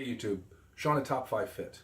Hey YouTube, Sean at Top 5 Fit.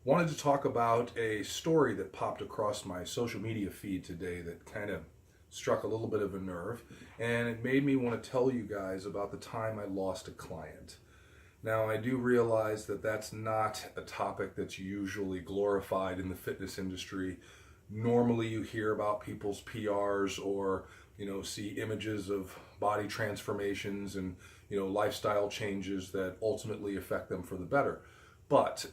Wanted to talk about a story that popped across my social media feed today that kind of struck a little bit of a nerve, and it made me want to tell you guys about the time I lost a client. Now, I do realize that that's not a topic that's usually glorified in the fitness industry. Normally, you hear about people's PRs or, see images of body transformations and, lifestyle changes that ultimately affect them for the better. But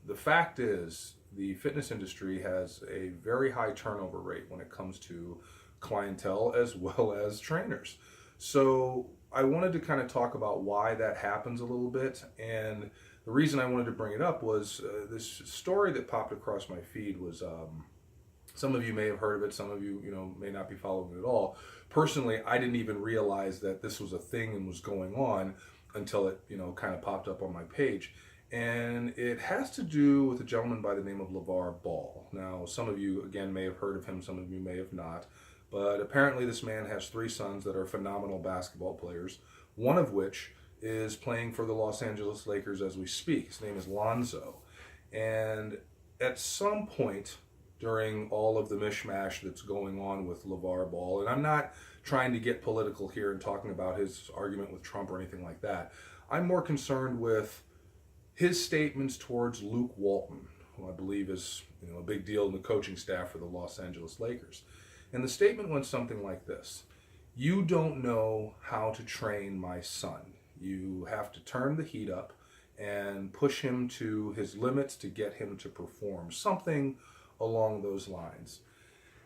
the fact is, the fitness industry has a very high turnover rate when it comes to clientele as well as trainers. So I wanted to kind of talk about why that happens a little bit. And the reason I wanted to bring it up was this story that popped across my feed was some of you may have heard of it, some of you, may not be following it at all. Personally, I didn't even realize that this was a thing and was going on until it, kind of popped up on my page. And it has to do with a gentleman by the name of Lavar Ball. Now, some of you, again, may have heard of him, some of you may have not. But apparently this man has three sons that are phenomenal basketball players, one of which is playing for the Los Angeles Lakers as we speak. His name is Lonzo. And at some point during all of the mishmash that's going on with Lavar Ball, and I'm not trying to get political here and talking about his argument with Trump or anything like that. I'm more concerned with his statements towards Luke Walton, who I believe is a big deal in the coaching staff for the Los Angeles Lakers. And the statement went something like this: "You don't know how to train my son. You have to turn the heat up and push him to his limits to get him to perform." Something along those lines.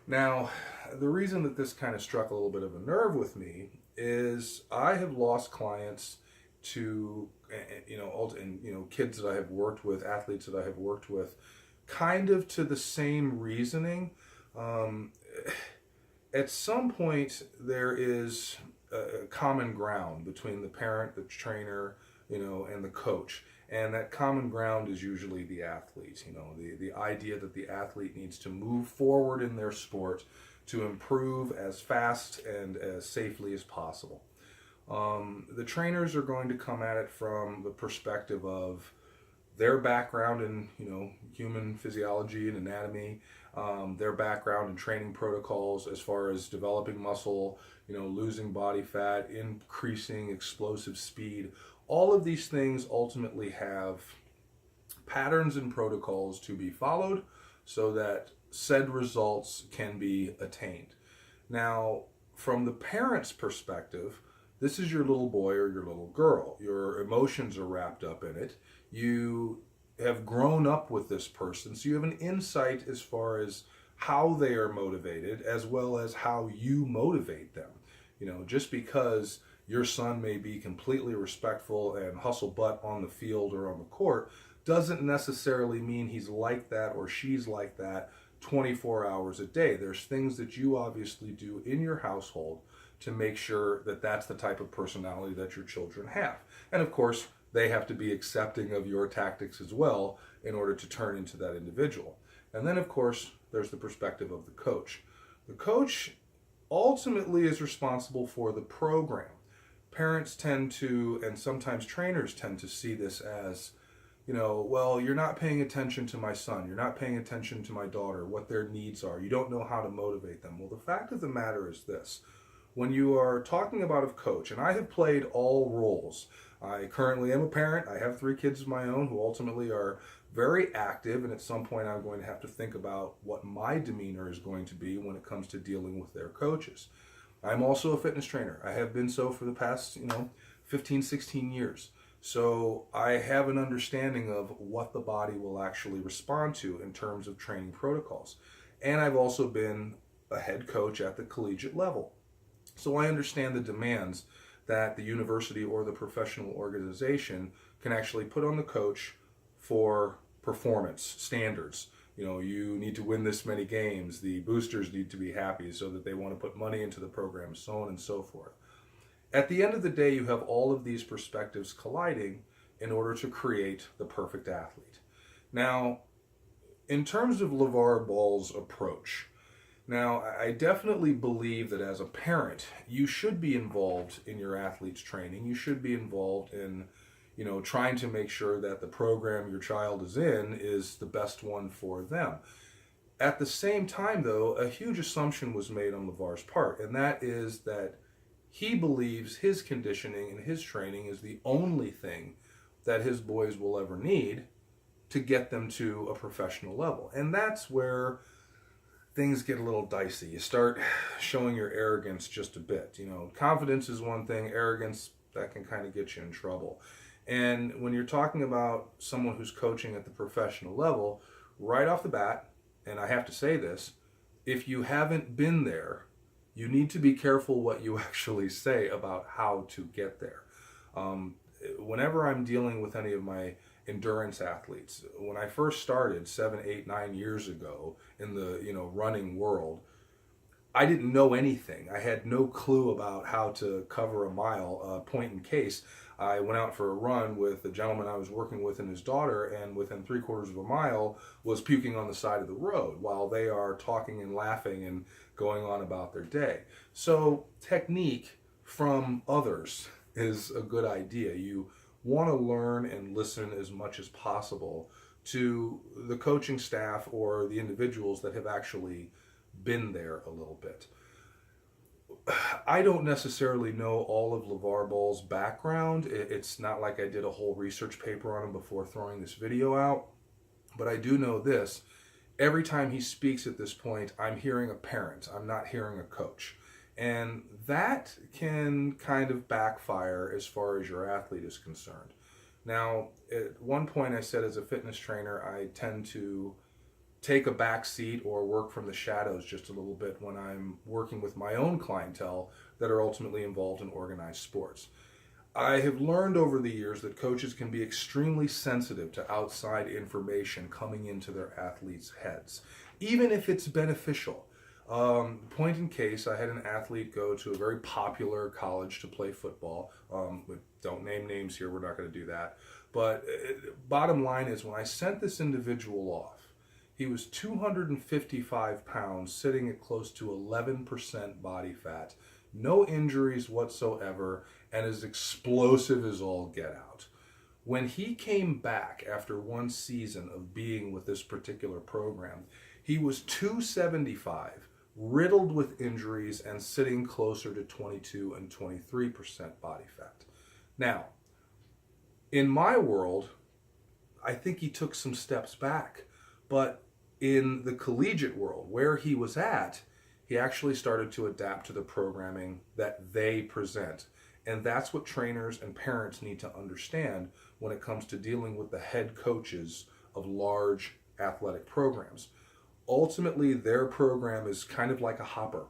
Now, the reason that this kind of struck a little bit of a nerve with me is I have lost clients to, kids that I have worked with, athletes that I have worked with, kind of to the same reasoning. At some point, there is a common ground between the parent, the trainer, and the coach. And that common ground is usually the athlete, the idea that the athlete needs to move forward in their sport to improve as fast and as safely as possible. The trainers are going to come at it from the perspective of their background in, human physiology and anatomy, their background in training protocols as far as developing muscle, losing body fat, increasing explosive speed. All of these things ultimately have patterns and protocols to be followed so that said results can be attained. Now, from the parent's perspective, this is your little boy or your little girl. Your emotions are wrapped up in it. You have grown up with this person, so you have an insight as far as how they are motivated as well as how you motivate them. Just because your son may be completely respectful and hustle butt on the field or on the court doesn't necessarily mean he's like that or she's like that 24 hours a day. There's things that you obviously do in your household to make sure that that's the type of personality that your children have. And of course, they have to be accepting of your tactics as well in order to turn into that individual. And then, of course, there's the perspective of the coach. The coach ultimately is responsible for the program. Parents tend to, and sometimes trainers tend to see this as, well, you're not paying attention to my son, you're not paying attention to my daughter, what their needs are, you don't know how to motivate them. Well, the fact of the matter is this: when you are talking about a coach, and I have played all roles. I currently am a parent. I have three kids of my own who ultimately are very active, and at some point I'm going to have to think about what my demeanor is going to be when it comes to dealing with their coaches. I'm also a fitness trainer. I have been so for the past, 15, 16 years. So I have an understanding of what the body will actually respond to in terms of training protocols. And I've also been a head coach at the collegiate level. So I understand the demands that the university or the professional organization can actually put on the coach for performance standards. You need to win this many games. The boosters need to be happy so that they want to put money into the program, so on and so forth. At the end of the day, you have all of these perspectives colliding in order to create the perfect athlete. Now, in terms of Lavar Ball's approach, now, I definitely believe that as a parent, you should be involved in your athlete's training. You should be involved in, trying to make sure that the program your child is in is the best one for them. At the same time, though, a huge assumption was made on Lavar's part, and that is that he believes his conditioning and his training is the only thing that his boys will ever need to get them to a professional level. And that's where things get a little dicey. You start showing your arrogance just a bit. Confidence is one thing, arrogance, that can kind of get you in trouble. And when you're talking about someone who's coaching at the professional level, right off the bat, and I have to say this, if you haven't been there, you need to be careful what you actually say about how to get there. Whenever I'm dealing with any of my endurance athletes, when I first started 7, 8, 9 years ago in the running world, I didn't know anything. I had no clue about how to cover a mile. Point in case, I went out for a run with a gentleman I was working with and his daughter, and within 3/4 of a mile was puking on the side of the road while they are talking and laughing and going on about their day. So technique from others is a good idea. You want to learn and listen as much as possible to the coaching staff or the individuals that have actually been there a little bit. I don't necessarily know all of Lavar Ball's background. It's not like I did a whole research paper on him before throwing this video out, but I do know this. Every time he speaks at this point, I'm hearing a parent. I'm not hearing a coach. And that can kind of backfire as far as your athlete is concerned. Now, at one point I said as a fitness trainer, I tend to take a back seat or work from the shadows just a little bit when I'm working with my own clientele that are ultimately involved in organized sports. I have learned over the years that coaches can be extremely sensitive to outside information coming into their athletes' heads, even if it's beneficial. Point in case, I had an athlete go to a very popular college to play football. Don't name names here, we're not going to do that. But bottom line is, when I sent this individual off, he was 255 pounds, sitting at close to 11% body fat, no injuries whatsoever, and as explosive as all get out. When he came back after one season of being with this particular program, he was 275, riddled with injuries, and sitting closer to 22 and 23% body fat. Now, in my world, I think he took some steps back. But in the collegiate world, where he was at, he actually started to adapt to the programming that they present. And that's what trainers and parents need to understand when it comes to dealing with the head coaches of large athletic programs. Ultimately, their program is kind of like a hopper.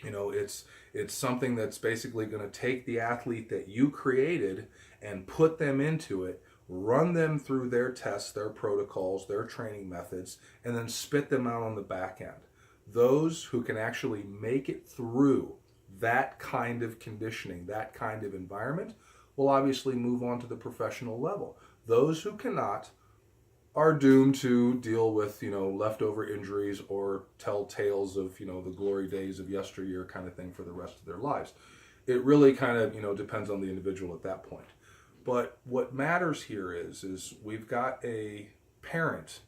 It's something that's basically going to take the athlete that you created and put them into it, run them through their tests, their protocols, their training methods, and then spit them out on the back end. Those who can actually make it through that kind of conditioning, that kind of environment, will obviously move on to the professional level. Those who cannot are doomed to deal with, leftover injuries or tell tales of, the glory days of yesteryear kind of thing for the rest of their lives. It really kind of, depends on the individual at that point. But what matters here is we've got a parent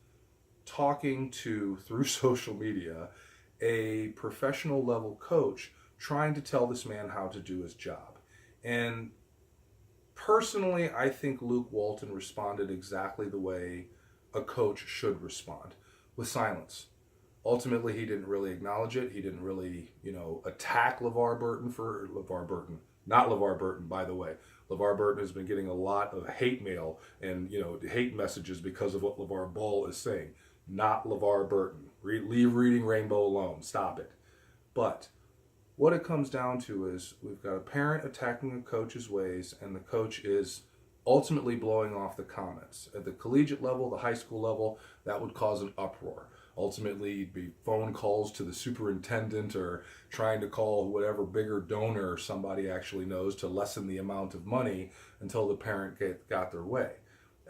talking to, through social media, a professional level coach trying to tell this man how to do his job. And personally, I think Luke Walton responded exactly the way a coach should respond, with silence. Ultimately, he didn't really acknowledge it. He didn't really, attack LeVar Burton, not LeVar Burton, by the way. LeVar Burton has been getting a lot of hate mail and, hate messages because of what Lavar Ball is saying. Not LeVar Burton. Leave Reading Rainbow alone. Stop it. But what it comes down to is we've got a parent attacking a coach's ways, and the coach is ultimately blowing off the comments. At the collegiate level, the high school level, that would cause an uproar. Ultimately, it'd be phone calls to the superintendent or trying to call whatever bigger donor somebody actually knows to lessen the amount of money until the parent got their way.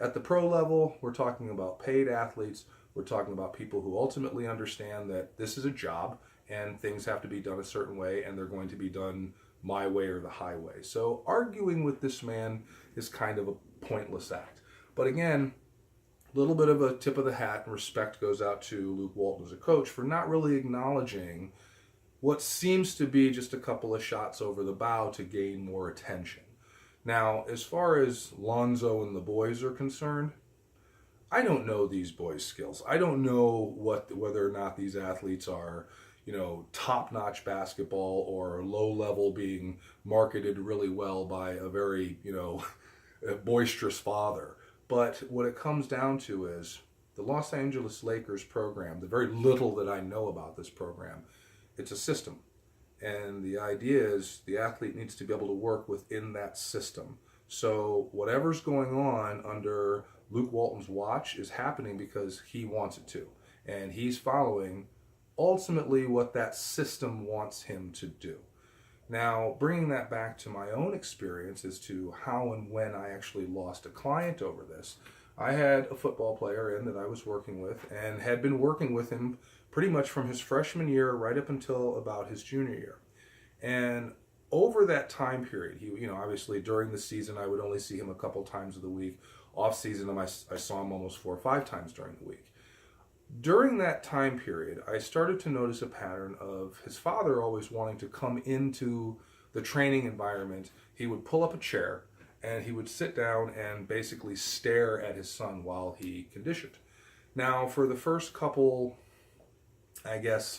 At the pro level, we're talking about paid athletes. We're talking about people who ultimately understand that this is a job and things have to be done a certain way, and they're going to be done my way or the highway. So arguing with this man is kind of a pointless act. But again, a little bit of a tip of the hat and respect goes out to Luke Walton as a coach for not really acknowledging what seems to be just a couple of shots over the bow to gain more attention. Now, as far as Lonzo and the boys are concerned, I don't know these boys' skills. I don't know whether or not these athletes are, top-notch basketball or low-level being marketed really well by a very, boisterous father. But what it comes down to is the Los Angeles Lakers program, the very little that I know about this program, it's a system. And the idea is the athlete needs to be able to work within that system. So whatever's going on under Luke Walton's watch is happening because he wants it to. And he's following ultimately what that system wants him to do. Now, bringing that back to my own experience as to how and when I actually lost a client over this, I had a football player in that I was working with and had been working with him pretty much from his freshman year right up until about his junior year. And over that time period, he, obviously during the season, I would only see him a couple times of the week. Off season, I saw him almost 4 or 5 times during the week. During that time period, I started to notice a pattern of his father always wanting to come into the training environment. He would pull up a chair and he would sit down and basically stare at his son while he conditioned. Now, for the first couple,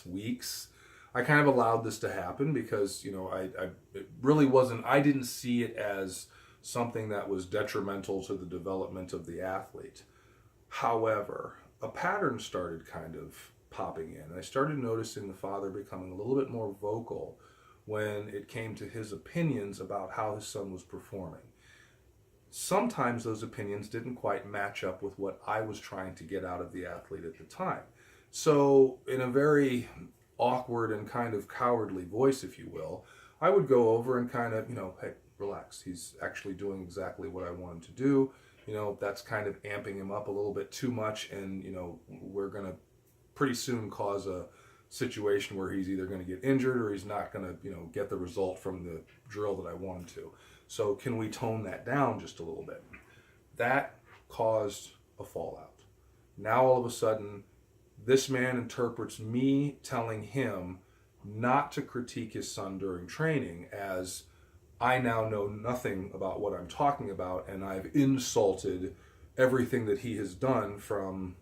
weeks, I kind of allowed this to happen because, it really wasn't, I didn't see it as something that was detrimental to the development of the athlete. However, a pattern started kind of popping in. I started noticing the father becoming a little bit more vocal when it came to his opinions about how his son was performing. Sometimes those opinions didn't quite match up with what I was trying to get out of the athlete at the time. So in a very awkward and kind of cowardly voice, if you will, I would go over and kind of, hey, relax. He's actually doing exactly what I want him to do. That's kind of amping him up a little bit too much, and, we're going to pretty soon cause a situation where he's either going to get injured or he's not going to, get the result from the drill that I want him to. So can we tone that down just a little bit? That caused a fallout. Now all of a sudden, this man interprets me telling him not to critique his son during training as I now know nothing about what I'm talking about, and I've insulted everything that he has done from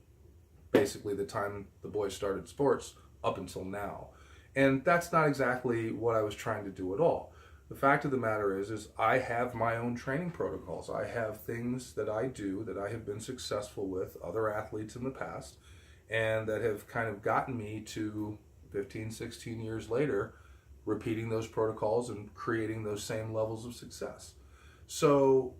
basically the time the boys started sports up until now. And that's not exactly what I was trying to do at all. The fact of the matter is I have my own training protocols. I have things that I do that I have been successful with other athletes in the past and that have kind of gotten me to 15, 16 years later repeating those protocols and creating those same levels of success. So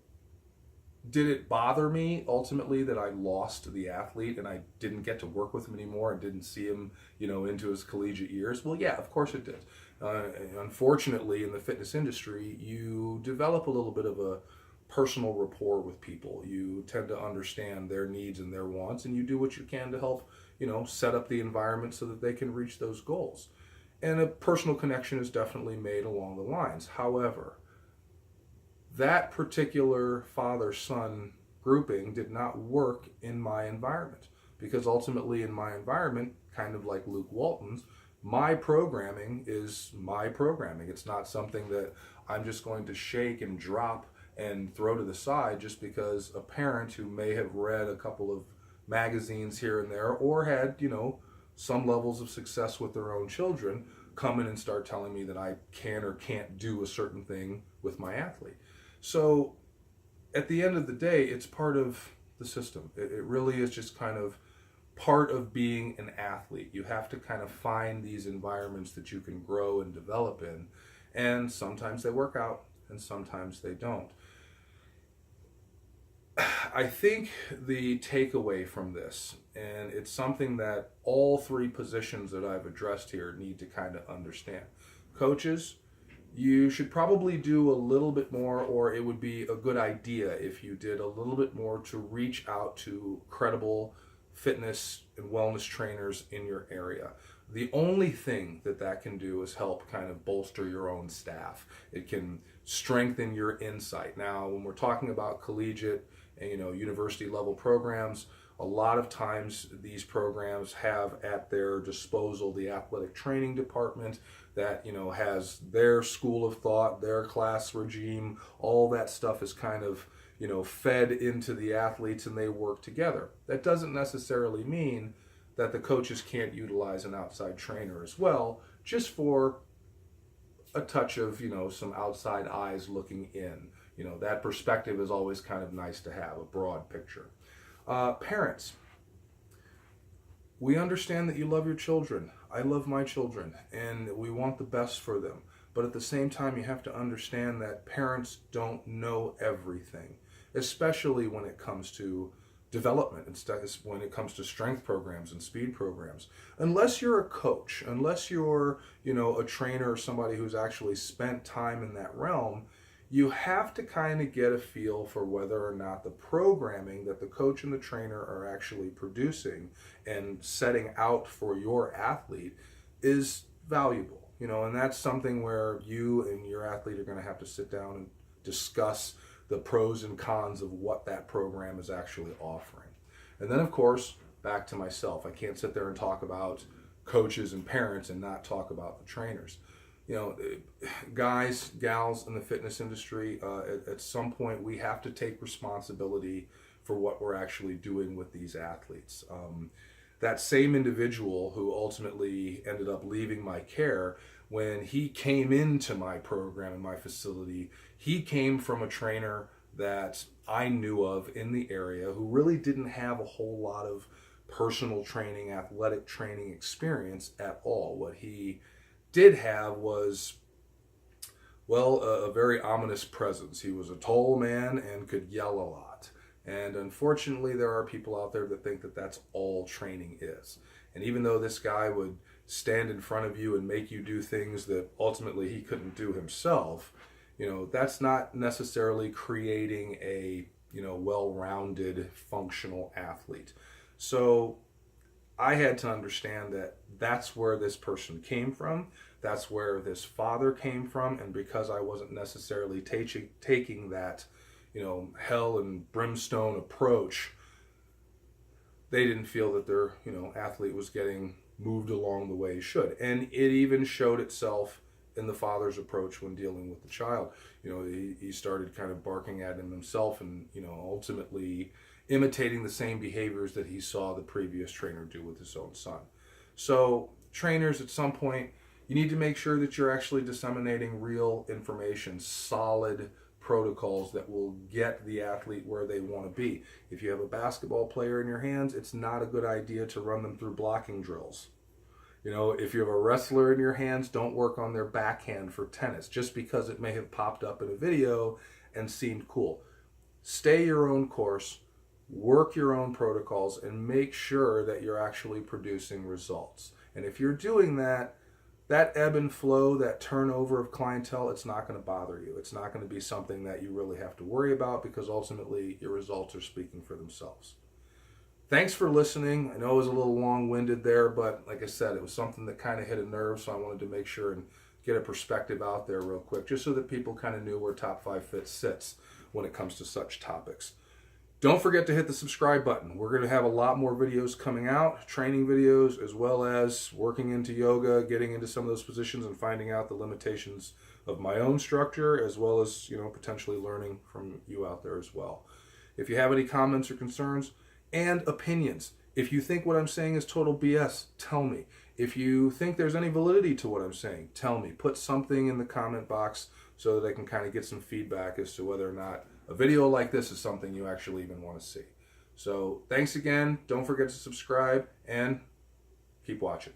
did it bother me ultimately that I lost the athlete and I didn't get to work with him anymore and didn't see him, into his collegiate years? Well, yeah, of course it did. Unfortunately, in the fitness industry, you develop a little bit of a personal rapport with people. You tend to understand their needs and their wants, and you do what you can to help, set up the environment so that they can reach those goals. And a personal connection is definitely made along the lines. However, that particular father-son grouping did not work in my environment because ultimately in my environment, kind of like Luke Walton's, my programming is my programming. It's not something that I'm just going to shake and drop and throw to the side just because a parent who may have read a couple of magazines here and there or had, some levels of success with their own children come in and start telling me that I can or can't do a certain thing with my athlete. So at the end of the day, it's part of the system. It really is just kind of part of being an athlete. You have to kind of find these environments that you can grow and develop in. And sometimes they work out and sometimes they don't. I think the takeaway from this, and it's something that all 3 positions that I've addressed here need to kind of understand. Coaches, you should probably do a little bit more, or it would be a good idea if you did a little bit more to reach out to credible fitness and wellness trainers in your area. The only thing that can do is help kind of bolster your own staff. It can strengthen your insight. Now, when we're talking about collegiate and university level programs. A lot of times these programs have at their disposal the athletic training department that has their school of thought, their class regime. All that stuff is kind of fed into the athletes, and they work together. That doesn't necessarily mean that the coaches can't utilize an outside trainer as well, just for a touch of some outside eyes looking in. That perspective is always kind of nice to have, a broad picture. Parents, we understand that you love your children. I love my children, and we want the best for them. But at the same time, you have to understand that parents don't know everything, especially when it comes to development, when it comes to strength programs and speed programs. Unless you're a coach, unless you're a trainer or somebody who's actually spent time in that realm, you have to kind of get a feel for whether or not the programming that the coach and the trainer are actually producing and setting out for your athlete is valuable. And that's something where you and your athlete are going to have to sit down and discuss the pros and cons of what that program is actually offering. And then, of course, back to myself. I can't sit there and talk about coaches and parents and not talk about the trainers. Guys, gals in the fitness industry, at some point we have to take responsibility for what we're actually doing with these athletes. That same individual who ultimately ended up leaving my care, when he came into my program in my facility, he came from a trainer that I knew of in the area who really didn't have a whole lot of personal training, athletic training experience at all. What he did have was, well, a very ominous presence. He was a tall man and could yell a lot. And unfortunately, there are people out there that think that that's all training is. And even though this guy would stand in front of you and make you do things that ultimately he couldn't do himself, that's not necessarily creating a, well-rounded, functional athlete. So I had to understand that that's where this person came from. That's where this father came from. And because I wasn't necessarily taking that, hell and brimstone approach, they didn't feel that their, athlete was getting moved along the way he should. And it even showed itself in the father's approach when dealing with the child. He started kind of barking at him himself and, ultimately imitating the same behaviors that he saw the previous trainer do with his own son. So trainers, at some point, you need to make sure that you're actually disseminating real information, solid protocols that will get the athlete where they want to be. If you have a basketball player in your hands, it's not a good idea to run them through blocking drills. If you have a wrestler in your hands, don't work on their backhand for tennis just because it may have popped up in a video and seemed cool. Stay your own course, work your own protocols, and make sure that you're actually producing results. And if you're doing that, that ebb and flow, that turnover of clientele, it's not going to bother you. It's not going to be something that you really have to worry about because ultimately your results are speaking for themselves. Thanks for listening. I know it was a little long-winded there, but like I said, it was something that kind of hit a nerve, so I wanted to make sure and get a perspective out there real quick, just so that people kind of knew where Top 5 Fit sits when it comes to such topics. Don't forget to hit the subscribe button. We're going to have a lot more videos coming out, training videos, as well as working into yoga, getting into some of those positions and finding out the limitations of my own structure, as well as, potentially learning from you out there as well. If you have any comments or concerns and opinions, if you think what I'm saying is total BS, tell me. If you think there's any validity to what I'm saying, tell me. Put something in the comment box so that I can kind of get some feedback as to whether or not a video like this is something you actually even want to see. So thanks again. Don't forget to subscribe and keep watching.